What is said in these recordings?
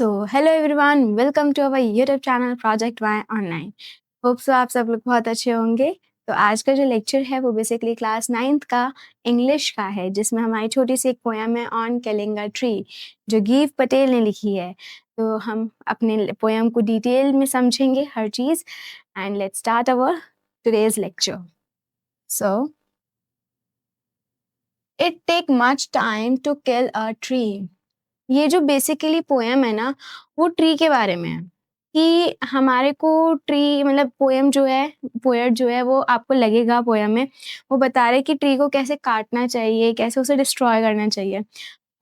So hello everyone, welcome to our YouTube channel project Y online. Hope so आप सब लोग बहुत अच्छे होंगे। तो आज का जो लेक्चर है वो बेसिकली क्लास 9th का इंग्लिश का है, जिसमें हमारी छोटी सी एक पोएम है ऑन कलिंगा ट्री, जो गीव पटेल ने लिखी है। तो हम अपने पोएम को डिटेल में समझेंगे हर चीज़। And let's start our today's lecture. So it take much time to kill a tree. ये जो बेसिकली पोएम है ना, वो ट्री के बारे में है कि हमारे को ट्री मतलब पोएम जो है, पोएट जो है, वो आपको लगेगा पोएम में वो बता रहे कि ट्री को कैसे काटना चाहिए, कैसे उसे डिस्ट्रॉय करना चाहिए।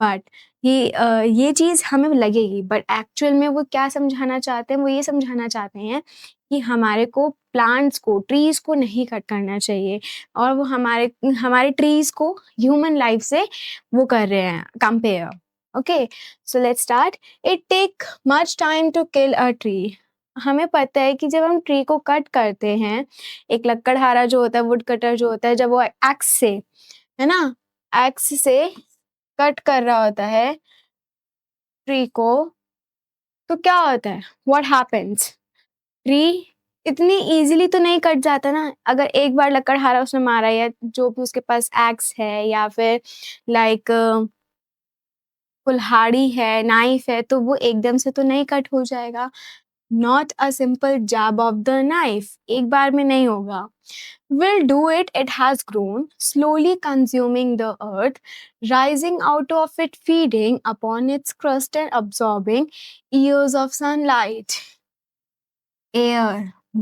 बट ये चीज़ हमें लगेगी, बट एक्चुअल में वो क्या समझाना चाहते हैं, वो ये समझाना चाहते हैं कि हमारे को प्लांट्स को, ट्रीज़ को नहीं कट करना चाहिए। और वो हमारे हमारे ट्रीज़ को ह्यूमन लाइफ से वो कर रहे हैं compare. Okay, so let's start. It take much time to kill a tree. हमें पता है कि जब हम ट्री को कट करते हैं, एक लकड़हारा जो होता है, वुड कटर जो होता है, जब वो एक्स से, है ना, एक्स से कट कर रहा होता है ट्री को, तो क्या होता है, व्हाट हैपेंस? ट्री इतनी इजीली तो नहीं कट जाता ना। अगर एक बार लकड़हारा उसने मारा, या जो भी उसके पास एक्स है, या फिर लाइक कुल्हाड़ी है, नाइफ है, तो वो एकदम से तो नहीं कट हो जाएगा। Not a simple jab of the knife, एक बार में नहीं होगा। Will do it, it has grown, slowly consuming the earth, rising out of it, feeding upon its crust and absorbing years of sunlight, air,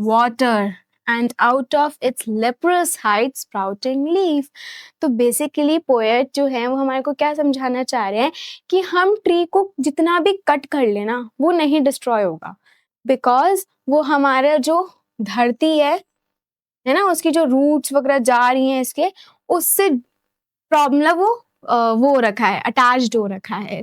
water, and out of its leprous height sprouting leaf. तो basically poet जो है वो हमारे को क्या समझाना चाह रहे हैं कि हम ट्री को जितना भी कट कर लेना, वो नहीं डिस्ट्रॉय होगा, बिकॉज वो हमारा जो धरती है ना, उसकी जो रूट्स वगैरह जा रही हैं इसके, उससे प्रॉब्लम वो रखा है, अटैच्ड हो रखा है।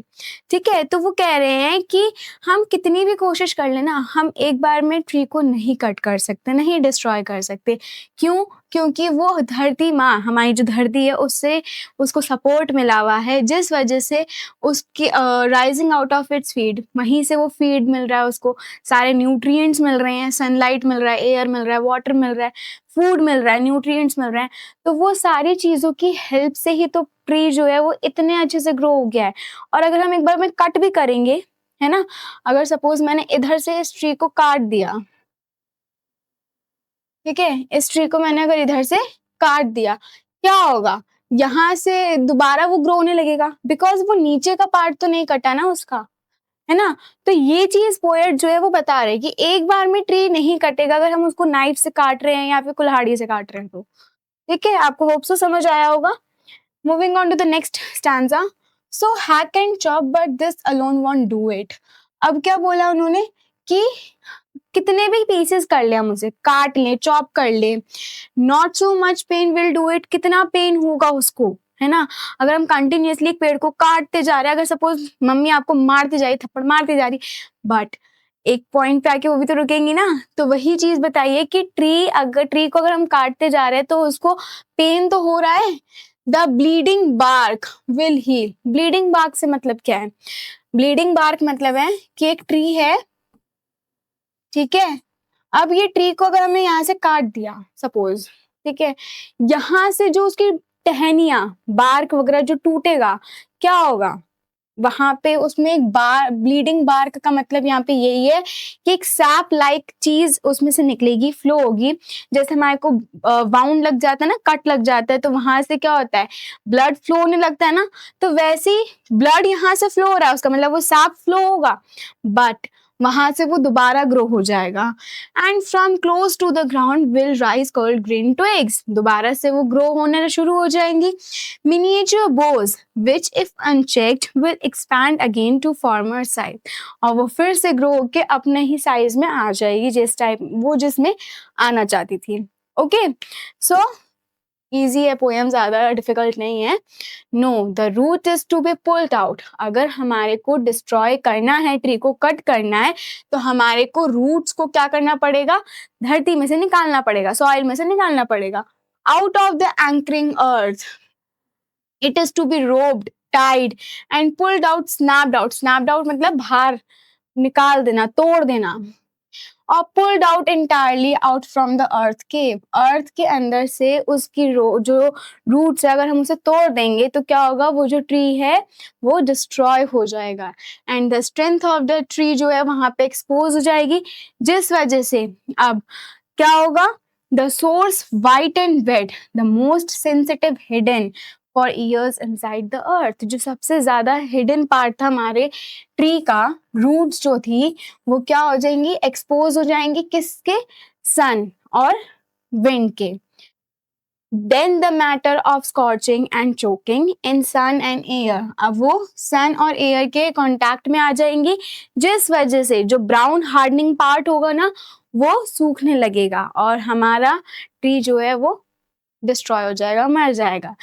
ठीक है, तो वो कह रहे हैं कि हम कितनी भी कोशिश कर लेना, हम एक बार में ट्री को नहीं कट कर सकते, नहीं डिस्ट्रॉय कर सकते। क्यों? क्योंकि वो धरती माँ, हमारी जो धरती है, उससे उसको सपोर्ट मिला हुआ है, जिस वजह से उसकी rising out of its feed, वहीं से वो फीड मिल रहा है उसको, सारे न्यूट्रिएंट्स मिल रहे हैं, सनलाइट मिल रहा है, एयर मिल रहा है, वाटर मिल रहा है, फूड मिल रहा है, न्यूट्रिएंट्स मिल रहे हैं। तो वो सारी चीज़ों की हेल्प से ही तो ट्री जो है वो इतने अच्छे से ग्रो हो गया है। और अगर हम एक बार में कट भी करेंगे, है ना, अगर सपोज मैंने इधर से इस ट्री को काट दिया, ठीक है, इस ट्री को मैंने अगर इधर से काट दिया, क्या होगा, यहाँ से दोबारा वो ग्रो होने लगेगा, बिकॉज वो नीचे का पार्ट तो नहीं कटा ना उसका, है ना। तो ये चीज पोएट जो है वो बता रहे हैं कि एक बार में ट्री नहीं कटेगा अगर हम उसको नाइफ से काट रहे हैं या फिर कुल्हाड़ी से काट रहे हैं तो। ठीक है, आपको होप सो समझ आया होगा। Moving on to the next stanza. So hack and chop, but this alone won't do it. अब क्या बोला उन्होंने कि कितने भी पीसेस कर ले, हम उसे काट लें, चॉप कर ले, not so much pain will do it. कितना पेन होगा उसको, है ना, अगर हम कंटिन्यूअसली एक पेड़ को काटते जा रहे हैं। अगर सपोज मम्मी आपको मारती जा रही, थप्पड़ मारती जा रही, बट एक पॉइंट पे आके वो भी तो रुकेंगी ना। तो वही चीज बताइए कि ट्री को अगर हम काटते जा रहे हैं तो उसको पेन तो हो रहा है। The bleeding bark will heal. Bleeding bark से मतलब क्या है? ब्लीडिंग बार्क मतलब है कि एक ट्री है, ठीक है, अब ये ट्री को अगर हमने यहाँ से काट दिया सपोज, ठीक है, यहाँ से जो उसकी टहनियां, बार्क वगैरह जो टूटेगा, क्या होगा वहां पे, उसमें एक ब्लीडिंग बार्क का मतलब यहाँ पे यही है कि एक सैप लाइक चीज उसमें से निकलेगी, फ्लो होगी। जैसे हमारे को वाउंड लग जाता है ना, कट लग जाता है, तो वहां से क्या होता है, ब्लड फ्लो होने लगता है ना। तो वैसे ही ब्लड यहाँ से फ्लो हो रहा है, उसका मतलब वो सैप फ्लो होगा, बट वहां से वो दोबारा ग्रो हो जाएगा। And from close to the ground will rise curled green twigs. दोबारा से वो ग्रो होने शुरू हो जाएंगी। Miniature boughs which if unchecked will expand again to former size. और वो फिर से ग्रो होके अपने ही साइज में आ जाएगी, जिस टाइप वो जिसमें आना चाहती थी। ओके, सो इजी है पोएम, ज्यादा डिफिकल्ट नहीं है। No, the root is to be pulled out. अगर हमारे को डिस्ट्रॉय करना है, ट्री को कट करना है, तो हमारे को रूट्स को क्या करना पड़ेगा, धरती में से निकालना पड़ेगा, सॉइल में से निकालना पड़ेगा। Out of the anchoring earth it is to be roped, tied and pulled out, snapped out. Snapped out मतलब बाहर निकाल देना, तोड़ देना, और pulled out entirely out from the earth cave, earth के अंदर से उसकी जो रूट्स है अगर हम उसे तोड़ देंगे तो क्या होगा, वो जो ट्री है वो डिस्ट्रॉय हो जाएगा, and the strength of the tree जो है वहां पे एक्सपोज हो जाएगी, जिस वजह से अब क्या होगा, the source white and wet, the most sensitive hidden for years inside the earth, जो सबसे ज्यादा हिडन पार्ट था हमारे ट्री का, रूट्स जो थी वो क्या हो जाएंगी, एक्सपोज हो जाएंगी, किसके, सन और विंड के। Then the matter of scorching and choking in sun and air, अब वो सन और एयर के कांटेक्ट में आ जाएंगी, जिस वजह से जो ब्राउन हार्डनिंग पार्ट होगा ना वो सूखने लगेगा और हमारा ट्री जो है वो डिस्ट्रॉय हो जाएगा, मर जाएगा।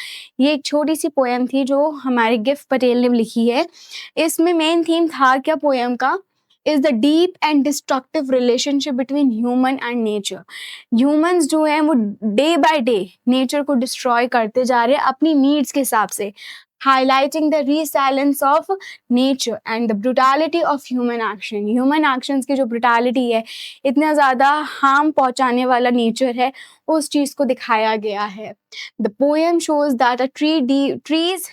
ये एक छोटी सी पोएम थी जो हमारे गिफ्ट पटेल ने लिखी है। इसमें मेन थीम था क्या पोएम का, is the deep and destructive relationship between human and nature. Humans जो है वो डे बाय डे नेचर को डिस्ट्रॉय करते जा रहे हैं अपनी नीड्स के हिसाब से, highlighting the resilience of nature and the brutality of human action। human actions की जो brutality है, इतना ज़्यादा harm पहुंचाने वाला nature है, उस चीज़ को दिखाया गया है। The poem shows that a tree's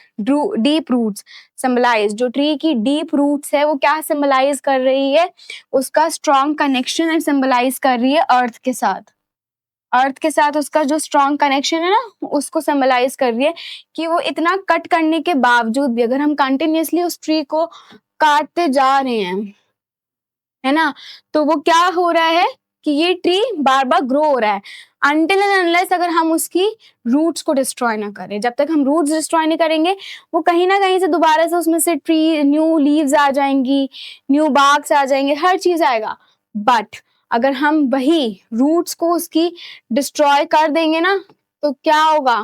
deep roots symbolize, जो tree की deep roots है वो क्या symbolize कर रही है, उसका strong connection है symbolize कर रही है अर्थ के साथ, अर्थ के साथ उसका जो स्ट्रॉन्ग कनेक्शन है ना उसको सिंबलाइज कर रही है कि वो इतना कट करने के बावजूद भी अगर हम कंटिन्यूअसली उस ट्री को काटते जा रहे हैं, है ना, तो वो क्या हो रहा है कि ये ट्री बार बार ग्रो हो रहा है, अनटिल एंड अनलेस अगर हम उसकी रूट्स को डिस्ट्रॉय ना करें, जब तक हम रूट्स डिस्ट्रॉय नहीं करेंगे वो कहीं ना कहीं से दोबारा से उसमें से ट्री न्यू लीव्स आ जाएंगी, न्यू बार्क्स आ जाएंगे, हर चीज आएगा। बट अगर हम वही रूट्स को उसकी डिस्ट्रॉय कर देंगे ना तो क्या होगा,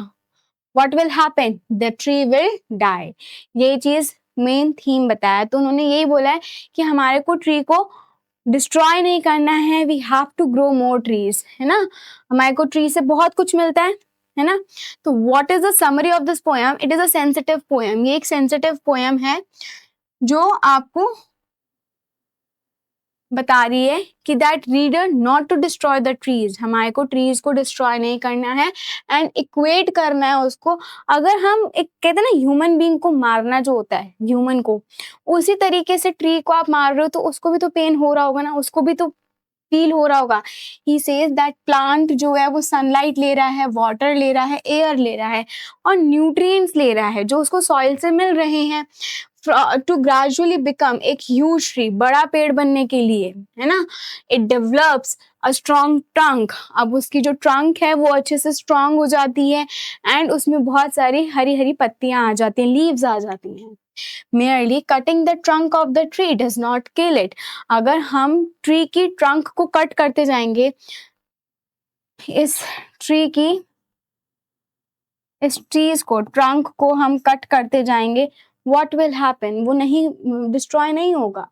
what will happen, the tree will die। ये चीज मेन थीम बताया, तो उन्होंने यही बोला है कि हमारे को ट्री को डिस्ट्रॉय नहीं करना है, we have to grow more trees, है ना, हमारे को ट्री से बहुत कुछ मिलता है ना। तो what is the summary of this poem, it is a sensitive poem, ये एक सेंसिटिव पोएम है जो आपको बता रही है कि that reader not to destroy the trees, हमारे को ट्रीज को डिस्ट्रॉय नहीं करना है एंड इक्वेट करना है उसको। अगर हम एक कहते हैं ना ह्यूमन बीइंग को मारना जो होता है ह्यूमन को, उसी तरीके से ट्री को आप मार रहे हो तो उसको भी तो पेन हो रहा होगा ना, उसको भी तो फील हो रहा होगा। ही सेज दैट प्लांट जो है वो सनलाइट ले रहा है, वाटर ले रहा है, एयर ले रहा है और न्यूट्रिएंट्स ले रहा है जो उसको सॉइल से मिल रहे हैं टू ग्रेजुअली बिकम एक ह्यूज ट्री, बड़ा पेड़ बनने के लिए, है ना। It develops a strong trunk, अब उसकी जो ट्रंक है वो अच्छे से स्ट्रॉन्ग हो जाती है एंड उसमें बहुत सारी हरी हरी पत्तियां आ जाती हैं, लीव्स आ जाती हैं। merely cutting the trunk of the tree does not kill it। अगर हम ट्री की ट्रंक को कट करते जाएंगे, इस ट्री की इस चीज को ट्रंक को हम कट करते जाएंगे, what will happen, वो नहीं डिस्ट्रॉय नहीं होगा।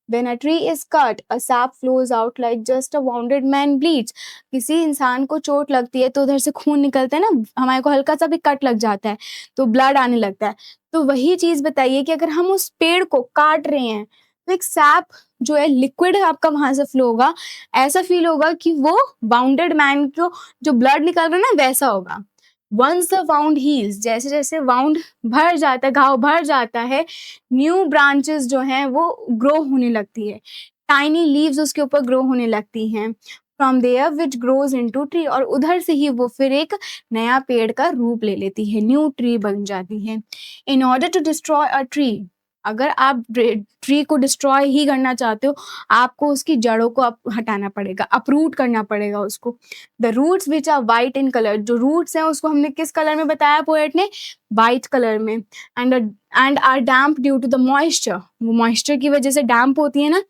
When a tree is cut, a sap flows out like just a wounded man bleeds। किसी इंसान को चोट लगती है तो उधर से खून निकलता है ना, हमारे को हल्का सा भी कट लग जाता है तो ब्लड आने लगता है। तो वही चीज बताइए कि अगर हम उस पेड़ को काट रहे हैं तो एक सैप जो है लिक्विड आपका वहां से फ्लो होगा, ऐसा फील होगा कि वो बाउंडेड मैन को जो ब्लड निकल रहा है ना वैसा होगा। वंस द वाउंड हील्स, जैसे जैसे वाउंड भर जाता है, घाव भर जाता है, न्यू ब्रांचेस जो हैं वो ग्रो होने लगती है, टाइनी लीव्स उसके ऊपर ग्रो होने लगती हैं, from there which grows into tree, और उधर से ही वो फिर एक नया पेड़ का रूप ले लेती है, न्यू ट्री बन जाती है। In order to destroy a tree, अगर आप ट्री को डिस्ट्रॉय ही करना चाहते हो आपको उसकी जड़ों को हटाना पड़ेगा, अपरूट करना पड़ेगा उसको। The roots which are white in colour, जो रूट्स हैं उसको हमने किस कलर में बताया पोएट ने, वाइट कलर में। And are damp due to the moisture, वो मॉइस्चर की वजह से डैम्प होती है ना,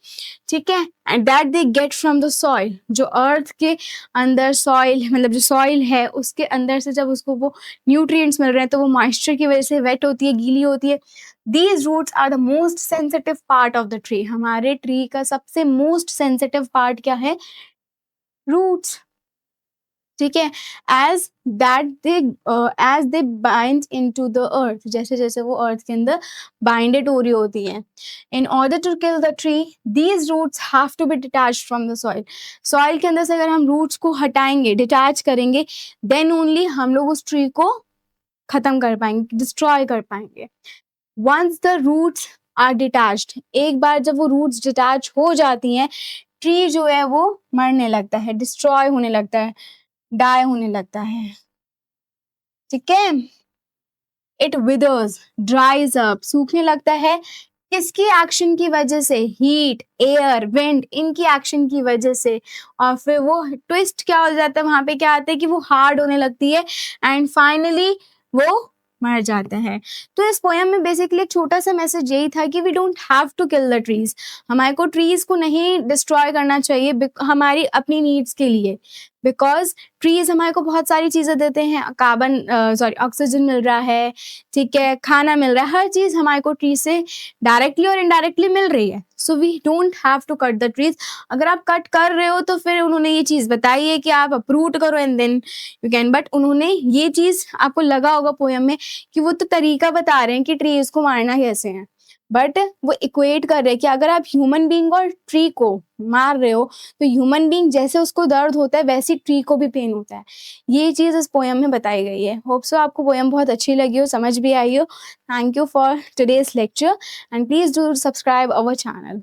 ठीक है। And that they get from the soil, जो अर्थ के अंदर सॉइल मतलब जो सॉइल है उसके अंदर से जब उसको वो न्यूट्रिएंट्स मिल रहे हैं तो वो मॉइस्चर की वजह से वेट होती है, गीली होती है। These roots are the most sensitive part of the tree। हमारे ट्री का सबसे मोस्ट सेंसिटिव पार्ट क्या है, रूट्स। ठीक है, as that they as they bind into the earth, जैसे जैसे वो अर्थ के अंदर बाइंडेड हो रही होती हैं। In order to kill the tree these roots have to be detached from the soil. Soil के अंदर से अगर हम रूट्स को हटाएंगे, डिटैच करेंगे, देन ओनली हम लोग उस ट्री को खत्म कर पाएंगे, डिस्ट्रॉय कर पाएंगे। Once the roots are detached, एक बार जब वो रूट्स डिटैच हो जाती हैं, ट्री जो है वो मरने लगता है, डिस्ट्रॉय होने लगता है, डाई होने लगता है। ठीक है, इट विदर्स, ड्राइज अप, सूखने लगता है। किसकी एक्शन की वजह से? हीट, एयर, विंड, इनकी एक्शन की वजह से। और फिर वो ट्विस्ट क्या हो जाता है, वहां पे क्या आता है कि वो हार्ड होने लगती है एंड फाइनली वो मर जाता है। तो इस पोयम में बेसिकली एक छोटा सा मैसेज यही था कि we don't have to kill the trees, हमारे को ट्रीज को नहीं डिस्ट्रॉय करना चाहिए हमारी अपनी नीड्स के लिए, बिकॉज ट्रीज हमारे को बहुत सारी चीजें देते हैं, कार्बन सॉरी ऑक्सीजन मिल रहा है, ठीक है, खाना मिल रहा है, हर चीज हमारे को ट्री से डायरेक्टली और इनडायरेक्टली मिल रही है। So we don't have to cut the trees. अगर आप कट कर रहे हो तो फिर उन्होंने ये चीज बताई है कि आप अप्रूट करो and then you can, but उन्होंने ये चीज आपको लगा होगा पोयम में कि वो तो तरीका बता रहे हैं कि ट्रीज को मारना कैसे है, बट वो इक्वेट कर रहे हैं कि अगर आप ह्यूमन बीइंग और ट्री को मार रहे हो तो ह्यूमन बीइंग जैसे उसको दर्द होता है वैसे ट्री को भी पेन होता है। ये चीज इस पोयम में बताई गई है। होप सो आपको पोयम बहुत अच्छी लगी हो, समझ भी आई हो। Thank you for today's lecture and please do subscribe our channel.